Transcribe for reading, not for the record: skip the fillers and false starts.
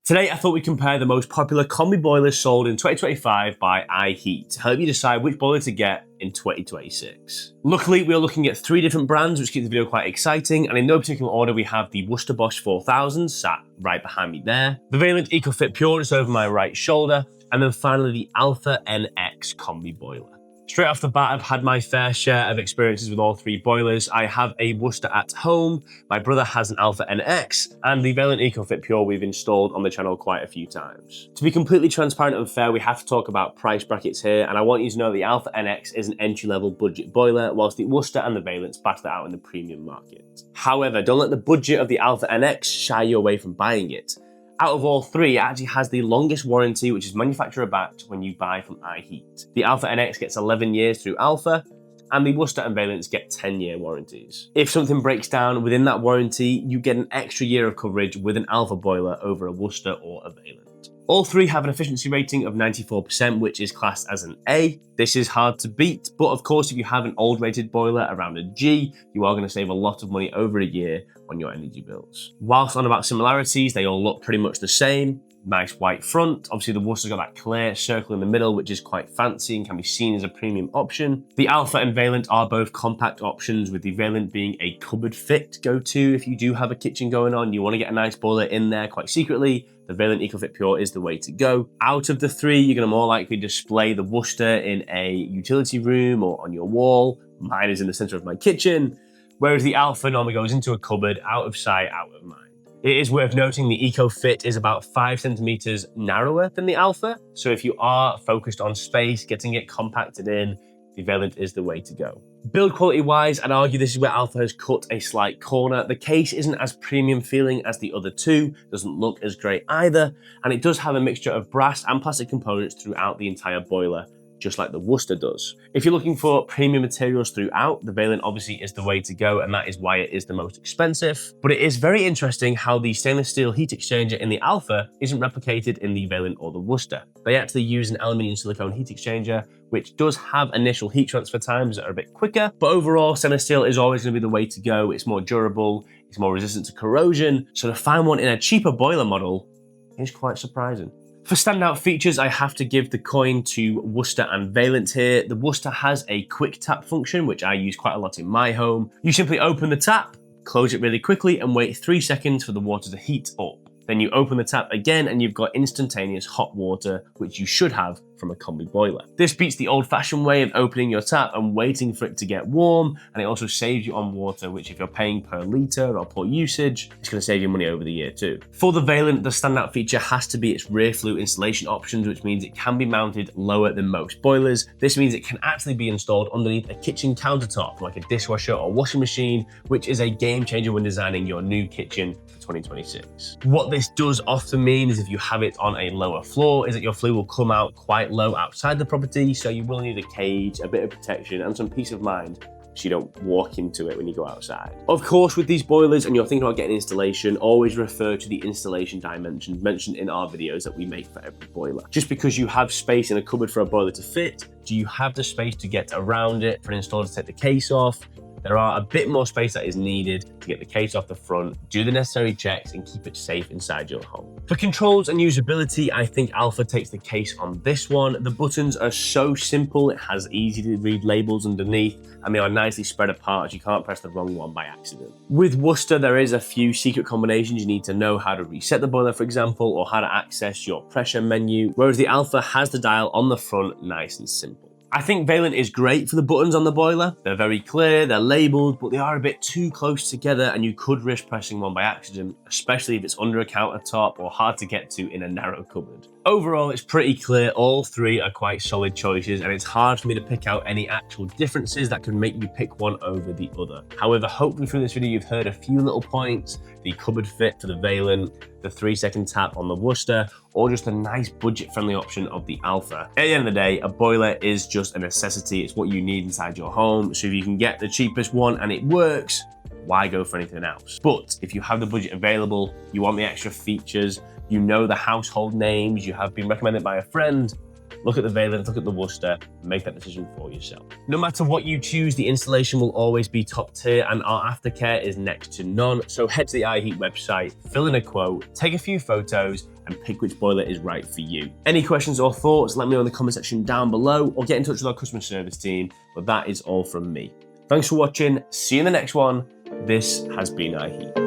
Today, I thought we'd compare the most popular combi boilers sold in 2025 by iHeat to help you decide which boiler to get in 2026. Luckily, we are looking at 3 different brands, which keeps the video quite exciting, and in no particular order, we have the Worcester Bosch 4000 sat right behind me there, the Vaillant ecoFIT Pure just over my right shoulder, and then finally the Alpha NX combi boiler. Straight off the bat, I've had my fair share of experiences with all 3 boilers. I have a Worcester at home, my brother has an Alpha NX, and the Vaillant ecoFIT Pure we've installed on the channel quite a few times. To be completely transparent and fair, we have to talk about price brackets here, and I want you to know the Alpha NX is an entry-level budget boiler, whilst the Worcester and the Vaillant battle it out in the premium market. However, don't let the budget of the Alpha NX shy you away from buying it. Out of all 3, it actually has the longest warranty, which is manufacturer backed when you buy from iHeat. The Alpha NX gets 11 years through Alpha, and the Worcester and Vaillant get 10-year warranties. If something breaks down within that warranty, you get an extra year of coverage with an Alpha boiler over a Worcester or a Vaillant. All 3 have an efficiency rating of 94%, which is classed as an A. This is hard to beat, but of course, if you have an old rated boiler around a G, you are going to save a lot of money over a year on your energy bills. Whilst on about similarities, they all look pretty much the same. Nice white front. Obviously, the Worcester's got that clear circle in the middle, which is quite fancy and can be seen as a premium option. The Alpha and Vaillant are both compact options, with the Vaillant being a cupboard fit go-to if you do have a kitchen going on. You want to get a nice boiler in there quite secretly. The Vaillant ecoFIT Pure is the way to go. Out of the 3, you're going to more likely display the Worcester in a utility room or on your wall. Mine is in the center of my kitchen, whereas the Alpha normally goes into a cupboard, out of sight, out of mind. It is worth noting the ecoFIT is about 5 centimeters narrower than the Alpha, so if you are focused on space, getting it compacted in, the Vaillant is the way to go. Build quality wise, I'd argue this is where Alpha has cut a slight corner. The case isn't as premium feeling as the other 2, doesn't look as great either, and it does have a mixture of brass and plastic components throughout the entire boiler, just like the Worcester does. If you're looking for premium materials throughout, the Vaillant obviously is the way to go, and that is why it is the most expensive. But it is very interesting how the stainless steel heat exchanger in the Alpha isn't replicated in the Vaillant or the Worcester. They actually use an aluminium silicone heat exchanger, which does have initial heat transfer times that are a bit quicker, but overall, stainless steel is always going to be the way to go. It's more durable, it's more resistant to corrosion, so to find one in a cheaper boiler model is quite surprising. For standout features, I have to give the coin to Worcester and Vaillant here. The Worcester has a quick tap function, which I use quite a lot in my home. You simply open the tap, close it really quickly, and wait 3 seconds for the water to heat up. Then you open the tap again and you've got instantaneous hot water, which you should have from a combi boiler. This beats the old-fashioned way of opening your tap and waiting for it to get warm, and it also saves you on water, which if you're paying per litre or per usage, it's going to save you money over the year too. For the Vaillant, the standout feature has to be its rear flue installation options, which means it can be mounted lower than most boilers. This means it can actually be installed underneath a kitchen countertop, like a dishwasher or washing machine, which is a game changer when designing your new kitchen for 2026. What this does often mean is if you have it on a lower floor, is that your flue will come out quite low outside the property, so you will need a cage, a bit of protection, and some peace of mind so you don't walk into it when you go outside. Of course, with these boilers and you're thinking about getting installation, always refer to the installation dimensions mentioned in our videos that we make for every boiler. Just because you have space in a cupboard for a boiler to fit, do you have the space to get around it for an installer to take the case off? There are a bit more space that is needed to get the case off the front, do the necessary checks, and keep it safe inside your home. For controls and usability, I think Alpha takes the case on this one. The buttons are so simple, it has easy to read labels underneath, and they are nicely spread apart, so you can't press the wrong one by accident. With Worcester, there is a few secret combinations you need to know how to reset the boiler, for example, or how to access your pressure menu, whereas the Alpha has the dial on the front, nice and simple. I think Vaillant is great for the buttons on the boiler. They're very clear, they're labelled, but they are a bit too close together and you could risk pressing one by accident, especially if it's under a countertop or hard to get to in a narrow cupboard. Overall, it's pretty clear all 3 are quite solid choices, and it's hard for me to pick out any actual differences that could make you pick one over the other. However, hopefully through this video you've heard a few little points: the cupboard fit for the Vaillant, the 3-second tap on the Worcester, or just a nice budget-friendly option of the Alpha. At the end of the day, a boiler is just a necessity. It's what you need inside your home, so if you can get the cheapest one and it works, why go for anything else? But if you have the budget available, you want the extra features, you know the household names, you have been recommended by a friend, look at the Vaillant, look at the Worcester, make that decision for yourself. No matter what you choose, the installation will always be top tier, and our aftercare is next to none. So head to the iHeat website, fill in a quote, take a few photos, and pick which boiler is right for you. Any questions or thoughts, let me know in the comment section down below or get in touch with our customer service team. But that is all from me. Thanks for watching. See you in the next one. This has been iHeat.